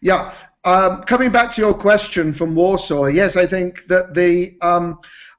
Yeah. Coming back to your question from Warsaw, yes, I think that the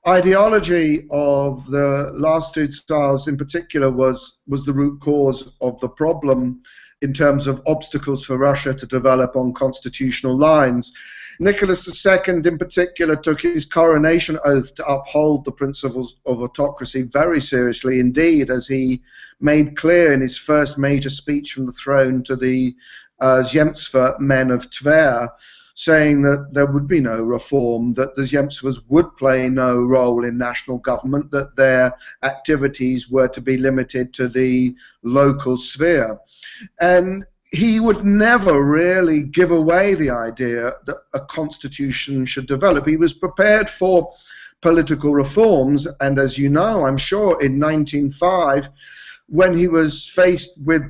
ideology of the last two Tsars in particular was the root cause of the problem in terms of obstacles for Russia to develop on constitutional lines. Nicholas II in particular took his coronation oath to uphold the principles of autocracy very seriously indeed, as he made clear in his first major speech from the throne to the Zemstva men of Tver, saying that there would be no reform, that the Zemstvas would play no role in national government, that their activities were to be limited to the local sphere. And he would never really give away the idea that a constitution should develop. He was prepared for political reforms, and as you know, I'm sure, in 1905, when he was faced with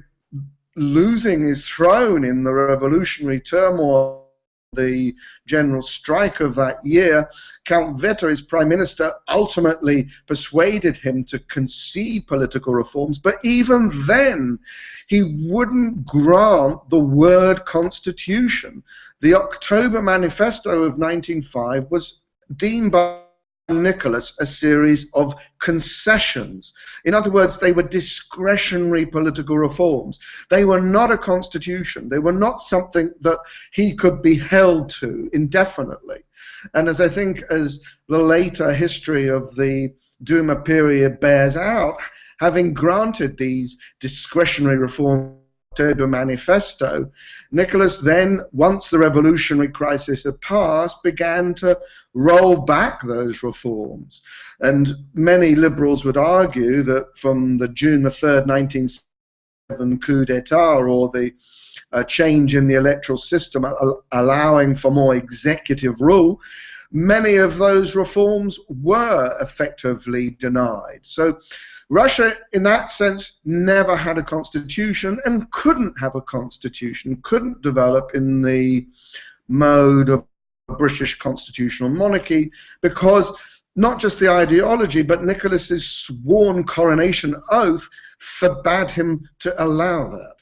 losing his throne in the revolutionary turmoil, the general strike of that year, Count Witte, his prime minister, ultimately persuaded him to concede political reforms. But even then, he wouldn't grant the word constitution. The October Manifesto of 1905 was deemed by Nicholas a series of concessions. In other words, they were discretionary political reforms. They were not a constitution. They were not something that he could be held to indefinitely. And as I think as the later history of the Duma period bears out, having granted these discretionary reforms, October Manifesto, Nicholas then, once the revolutionary crisis had passed, began to roll back those reforms. And many liberals would argue that from the June the 3rd, 1977 coup d'etat, or the change in the electoral system allowing for more executive rule, many of those reforms were effectively denied. So Russia, in that sense, never had a constitution and couldn't have a constitution, couldn't develop in the mode of a British constitutional monarchy, because not just the ideology, but Nicholas's sworn coronation oath forbade him to allow that.